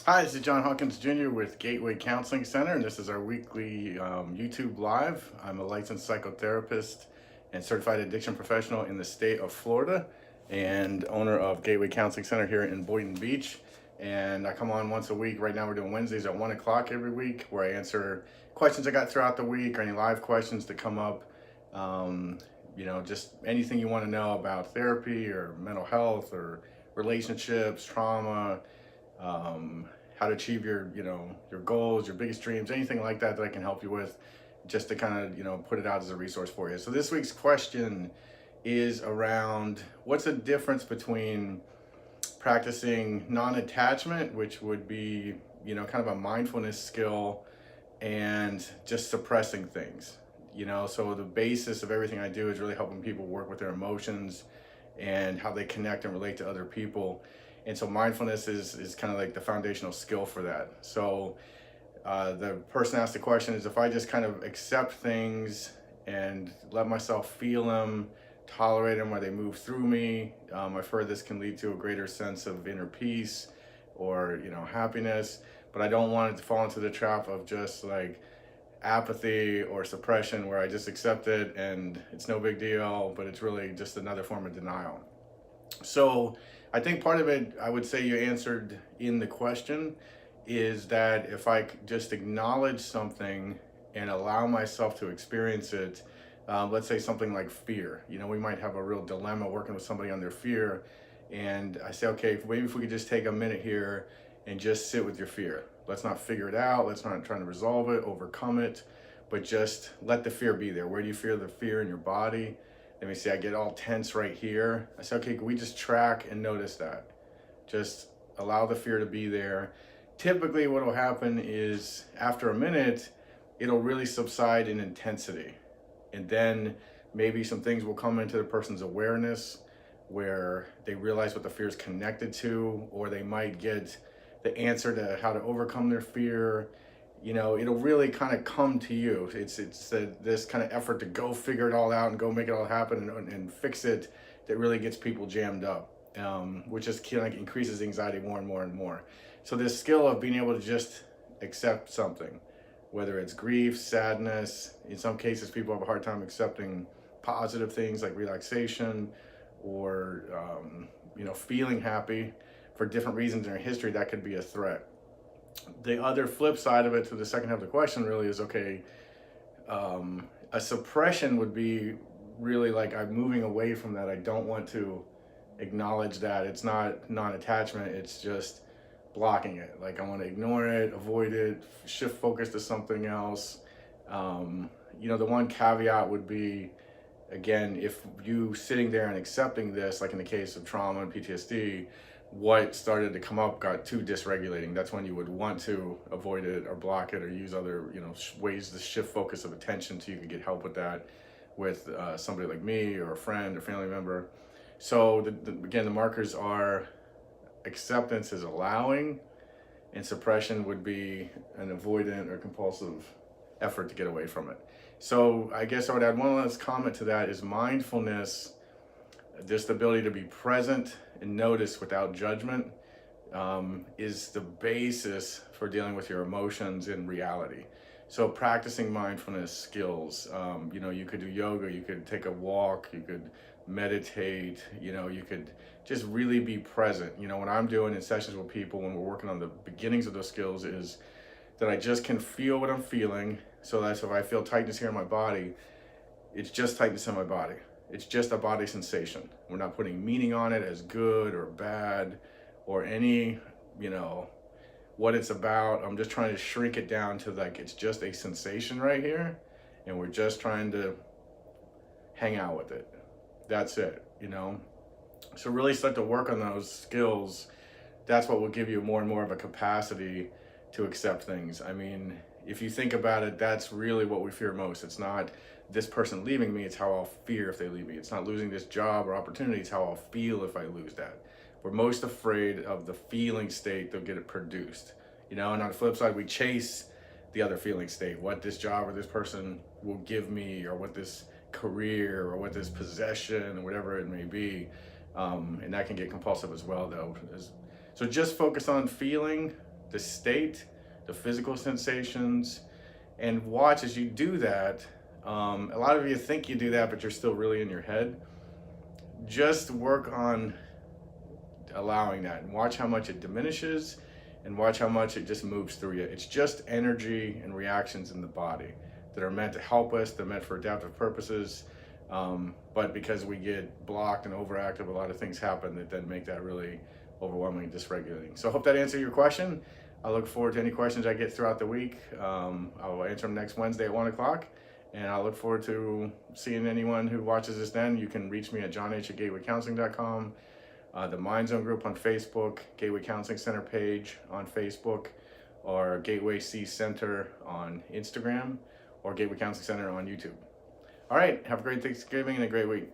Hi, this is John Hawkins Jr. with Gateway Counseling Center, and this is our weekly YouTube Live. I'm a licensed psychotherapist and certified addiction professional in the state of Florida and owner of Gateway Counseling Center here in Boynton Beach. And I come on once a week. Right now we're doing Wednesdays at 1 o'clock every week, where I answer questions I got throughout the week or any live questions that come up. Just anything you want to know about therapy or mental health or relationships, trauma, how to achieve your goals, your biggest dreams, anything like that I can help you with, just to kind of put it out as a resource for you. So this week's question is around what's the difference between practicing non-attachment, which would be kind of a mindfulness skill, and just suppressing things. So the basis of everything I do is really helping people work with their emotions and how they connect and relate to other people. And so mindfulness is kind of like the foundational skill for that. So the person asked the question is, if I just kind of accept things and let myself feel them, tolerate them where they move through me, I've heard this can lead to a greater sense of inner peace or happiness. But I don't want it to fall into the trap of just like apathy or suppression, where I just accept it and it's no big deal, but it's really just another form of denial. So I think part of it, I would say you answered in the question, is that if I just acknowledge something and allow myself to experience it, let's say something like fear. We might have a real dilemma working with somebody on their fear, and I say, okay, maybe if we could just take a minute here and just sit with your fear. Let's not figure it out. Let's not try to resolve it, overcome it, but just let the fear be there. Where do you feel the fear in your body? Let me see, I get all tense right here. I say, okay, can we just track and notice that? Just allow the fear to be there. Typically what will happen is after a minute, it'll really subside in intensity. And then maybe some things will come into the person's awareness where they realize what the fear is connected to, or they might get the answer to how to overcome their fear. It'll really kind of come to you. It's this kind of effort to go figure it all out and go make it all happen and fix it that really gets people jammed up, which just kind of increases anxiety more and more and more. So this skill of being able to just accept something, whether it's grief, sadness, in some cases people have a hard time accepting positive things like relaxation or feeling happy for different reasons in our history, that could be a threat. The other flip side of it, to the second half of the question, really is, okay, a suppression would be really like I'm moving away from that. I don't want to acknowledge that. It's not non-attachment, it's just blocking it. Like I want to ignore it, avoid it, shift focus to something else. The one caveat would be, again, if you sitting there and accepting this, like in the case of trauma and PTSD, what started to come up got too dysregulating. That's when you would want to avoid it or block it or use other ways to shift focus of attention so you can get help with that with somebody like me or a friend or family member. So again, the markers are acceptance is allowing, and suppression would be an avoidant or compulsive effort to get away from it. So I guess I would add one last comment to that is mindfulness, just the ability to be present and notice without judgment, is the basis for dealing with your emotions in reality. So practicing mindfulness skills, you could do yoga, you could take a walk, you could meditate, you could just really be present. What I'm doing in sessions with people when we're working on the beginnings of those skills is that I just can feel what I'm feeling. So that's if I feel tightness here in my body, it's just tightness in my body. It's just a body sensation. We're not putting meaning on it as good or bad or any, what it's about. I'm just trying to shrink it down to like, it's just a sensation right here, and we're just trying to hang out with it. That's it, So really start to work on those skills. That's what will give you more and more of a capacity to accept things. I mean, if you think about it, that's really what we fear most. It's not this person leaving me, it's how I'll fear if they leave me. It's not losing this job or opportunity, it's how I'll feel if I lose that. We're most afraid of the feeling state that'll get it produced. And on the flip side, we chase the other feeling state, what this job or this person will give me, or what this career or what this possession or whatever it may be. And that can get compulsive as well, though. So just focus on feeling, the state, the physical sensations, and watch as you do that. A lot of you think you do that, but you're still really in your head. Just work on allowing that and watch how much it diminishes and watch how much it just moves through you. It's just energy and reactions in the body that are meant to help us, they're meant for adaptive purposes. But because we get blocked and overactive, a lot of things happen that then make that really overwhelming and dysregulating. So I hope that answered your question. I look forward to any questions I get throughout the week. I will answer them next Wednesday at 1 o'clock. And I look forward to seeing anyone who watches this then. You can reach me at jonh@gatewaycounseling.com. The Mind Zone group on Facebook, Gateway Counseling Center page on Facebook, or Gateway C Center on Instagram, or Gateway Counseling Center on YouTube. All right, have a great Thanksgiving and a great week.